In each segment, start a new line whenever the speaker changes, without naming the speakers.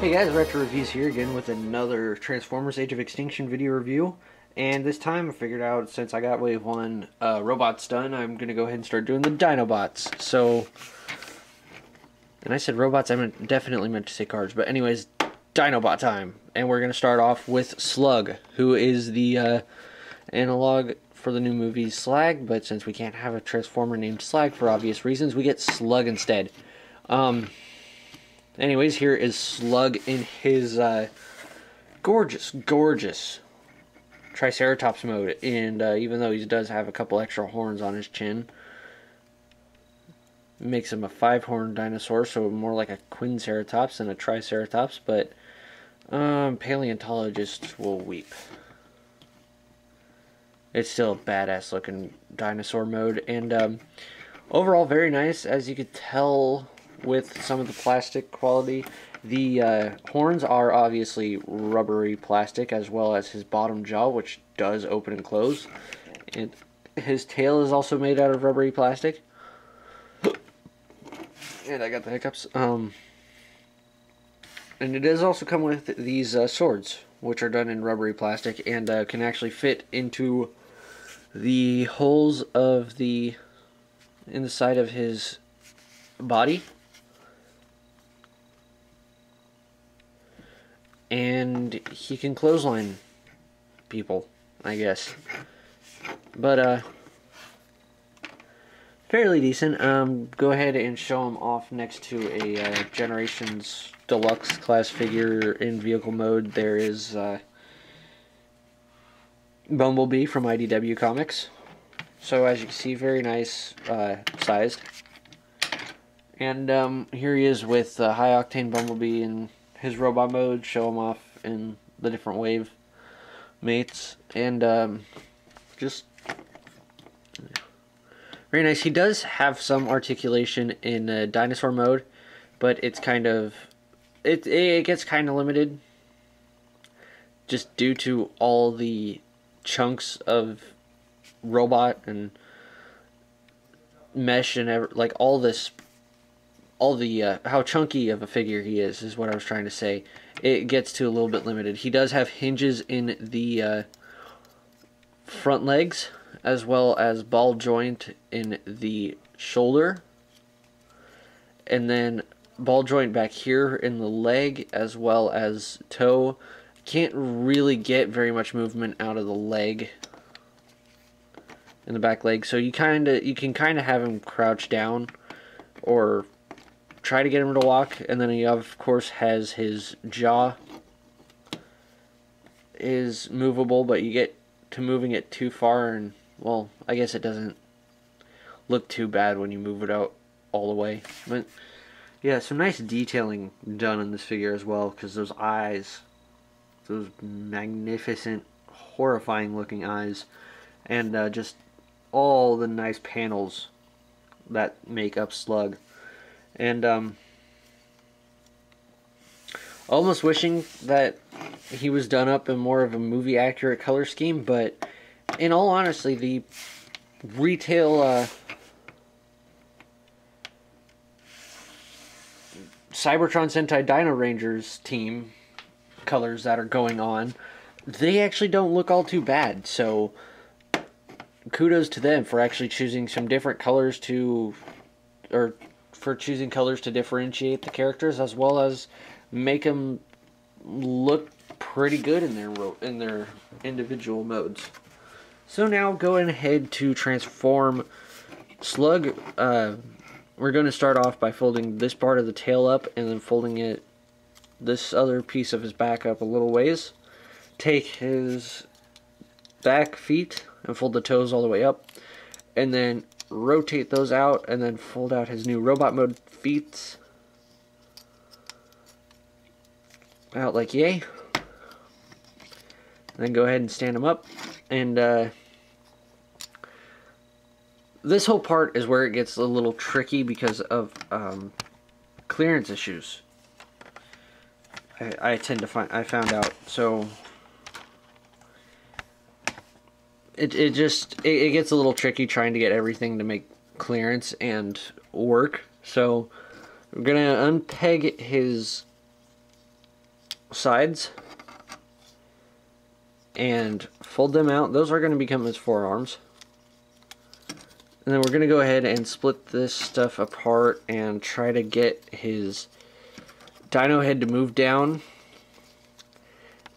Hey guys, Retro Reviews here again with another Transformers Age of Extinction video review. And this time I figured out, since I got Wave 1 robots done, I'm going to go ahead and start doing the Dinobots. So, and I said robots, I definitely meant to say cars. But anyways, Dinobot time. And we're going to start off with Slug, who is the analog for the new movie Slag. But since we can't have a Transformer named Slag for obvious reasons, we get Slug instead. Anyways, here is Slug in his gorgeous Triceratops mode. And even though he does have a couple extra horns on his chin, makes him a 5-horned dinosaur, so more like a Quinceratops than a Triceratops. But paleontologists will weep. It's still a badass looking dinosaur mode. And overall, very nice, as you could tell. With some of the plastic quality, the horns are obviously rubbery plastic, as well as his bottom jaw, which does open and close. And his tail is also made out of rubbery plastic. And I got the hiccups. And it does also come with these swords, which are done in rubbery plastic and can actually fit into the holes of in the side of his body. And he can clothesline people, I guess. But, fairly decent. Go ahead and show him off next to a Generations Deluxe class figure in vehicle mode. There is Bumblebee from IDW Comics. So, as you can see, very nice sized. And here he is with High Octane Bumblebee and his robot mode. Show him off in the different wave mates, and just very nice. He does have some articulation in dinosaur mode, but it's kind of it gets kind of limited just due to all the chunks of robot and mesh and like all this. How chunky of a figure he is what I was trying to say. It gets to a little bit limited. He does have hinges in the front legs, as well as ball joint in the shoulder, and then ball joint back here in the leg, as well as toe. Can't really get very much movement out of the leg, in the back leg, so you can kind of have him crouch down or try to get him to walk. And then he of course has his jaw is movable, but you get to moving it too far and, well, I guess it doesn't look too bad when you move it out all the way. But yeah, some nice detailing done in this figure as well, because those eyes, those magnificent, horrifying looking eyes, and just all the nice panels that make up Slug. And almost wishing that he was done up in more of a movie accurate color scheme, but in all honesty, the retail Cybertron Sentai Dino Rangers team colors that are going on, they actually don't look all too bad. So kudos to them for actually choosing some different colors for choosing colors to differentiate the characters, as well as make them look pretty good in their individual modes. So now going ahead to transform Slug, we're going to start off by folding this part of the tail up, and then folding this other piece of his back up a little ways. Take his back feet and fold the toes all the way up, and then rotate those out, and then fold out his new robot mode feet out like yay. And then go ahead and stand them up. And this whole part is where it gets a little tricky because of clearance issues. I found out. So it gets a little tricky trying to get everything to make clearance and work. So we're gonna unpeg his sides and fold them out. Those are going to become his forearms. And then we're going to go ahead and split this stuff apart and try to get his dino head to move down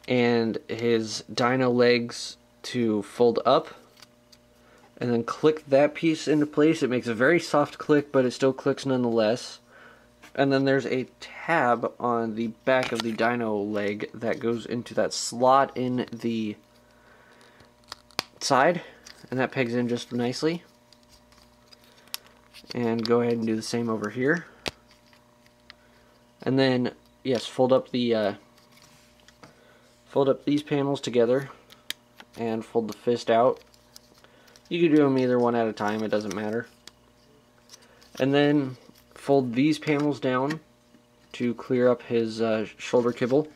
and his dino legs to fold up. And then click that piece into place. It makes a very soft click, but it still clicks nonetheless. And then there's a tab on the back of the dino leg that goes into that slot in the side, and that pegs in just nicely. And go ahead and do the same over here. And then, yes, fold up these panels together and fold the fist out. You can do them either one at a time, it doesn't matter. And then fold these panels down to clear up his shoulder kibble.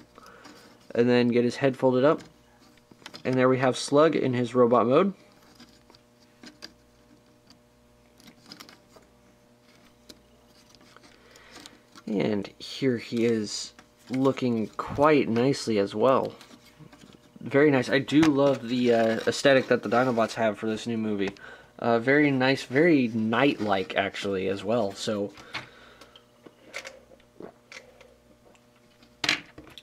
And then get his head folded up. And there we have Slug in his robot mode. And here he is looking quite nicely as well. Very nice. I do love the aesthetic that the Dinobots have for this new movie. Very nice, very night-like actually as well. So,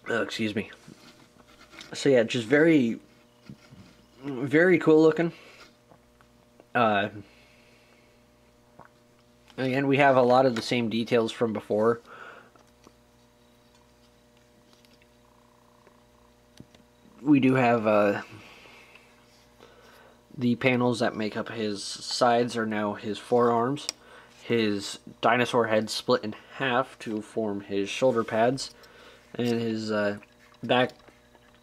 excuse me. So yeah, just very, very cool looking. Again, we have a lot of the same details from before. We do have the panels that make up his sides are now his forearms. His dinosaur head split in half to form his shoulder pads. And his back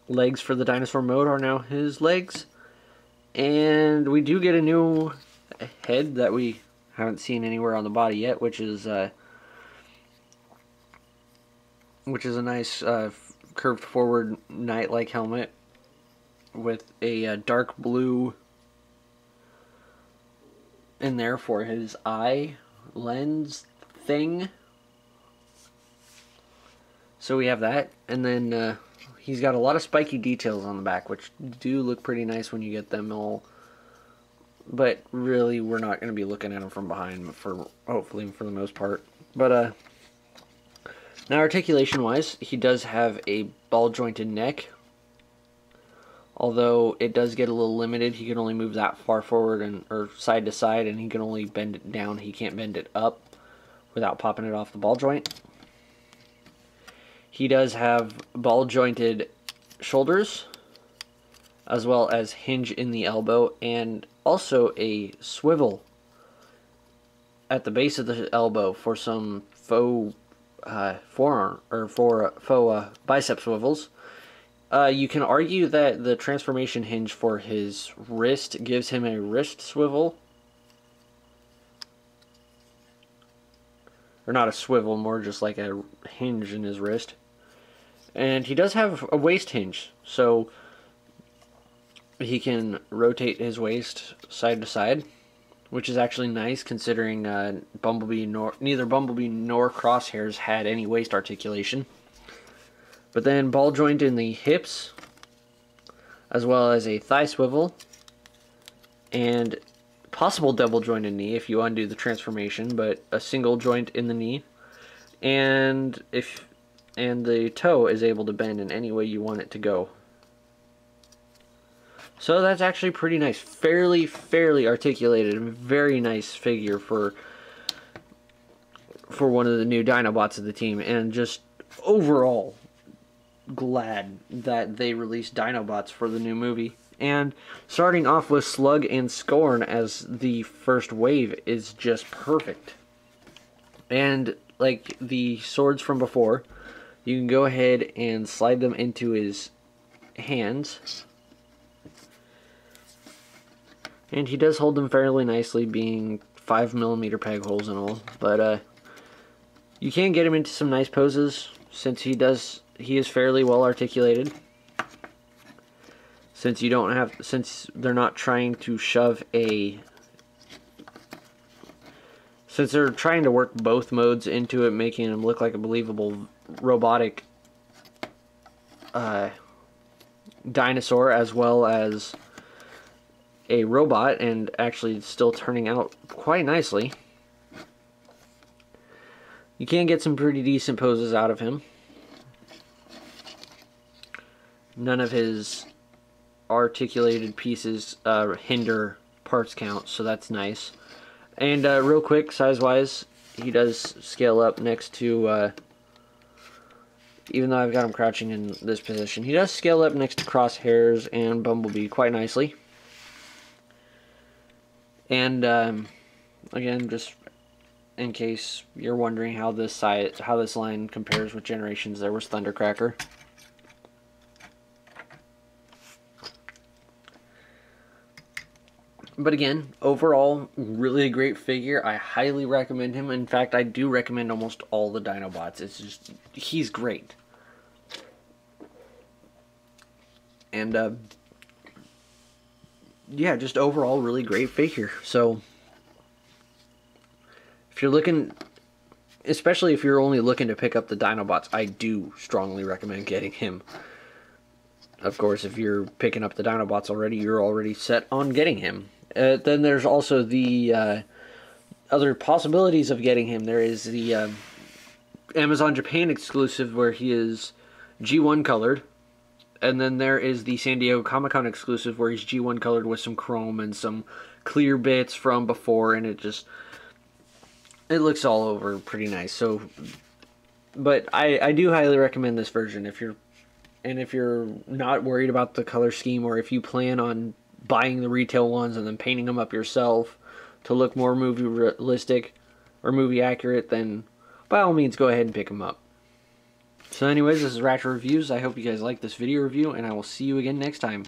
legs for the dinosaur mode are now his legs. And we do get a new head that we haven't seen anywhere on the body yet, which is a nice curved forward knight-like helmet with a dark blue in there for his eye lens thing. So we have that, and then he's got a lot of spiky details on the back, which do look pretty nice when you get them all. But really, we're not going to be looking at him from behind, hopefully for the most part. But now articulation-wise, he does have a ball-jointed neck. Although it does get a little limited, he can only move that far forward or side to side, and he can only bend it down. He can't bend it up without popping it off the ball joint. He does have ball-jointed shoulders, as well as hinge in the elbow, and also a swivel at the base of the elbow for some faux forearm or faux bicep swivels. You can argue that the transformation hinge for his wrist gives him a wrist swivel. Or not a swivel, more just like a hinge in his wrist. And he does have a waist hinge, so he can rotate his waist side to side, which is actually nice considering neither Bumblebee nor Crosshairs had any waist articulation. But then ball joint in the hips, as well as a thigh swivel, and possible double jointed knee if you undo the transformation, but a single joint in the knee, and the toe is able to bend in any way you want it to go. So that's actually pretty nice, fairly articulated, and very nice figure for one of the new Dinobots of the team, and just overall glad that they released Dinobots for the new movie. And starting off with Slug and Scorn as the first wave is just perfect. And like the swords from before, you can go ahead and slide them into his hands. And he does hold them fairly nicely, being 5mm peg holes and all. But you can get him into some nice poses since he is fairly well articulated. Since they're not trying to shove since they're trying to work both modes into it, making him look like a believable robotic dinosaur as well as a robot, and actually still turning out quite nicely. You can get some pretty decent poses out of him. None of his articulated pieces hinder parts count, so that's nice. And real quick, size-wise, he does scale up next to, even though I've got him crouching in this position, he does scale up next to Crosshairs and Bumblebee quite nicely. And again, just in case you're wondering how this line compares with Generations, there was Thundercracker. But again, overall, really a great figure. I highly recommend him. In fact, I do recommend almost all the Dinobots. It's just, he's great. And, yeah, just overall, really great figure. So, if you're looking, especially if you're only looking to pick up the Dinobots, I do strongly recommend getting him. Of course, if you're picking up the Dinobots already, you're already set on getting him. Then there's also the other possibilities of getting him. There is the Amazon Japan exclusive where he is G1 colored. And then there is the San Diego Comic-Con exclusive where he's G1 colored with some chrome and some clear bits from before. And it looks all over pretty nice. So, but I do highly recommend this version if you're not worried about the color scheme, or if you plan on buying the retail ones and then painting them up yourself to look more movie realistic or movie accurate, then by all means go ahead and pick them up. So anyways, this is Ratchet Reviews. I hope you guys liked this video review, and I will see you again next time.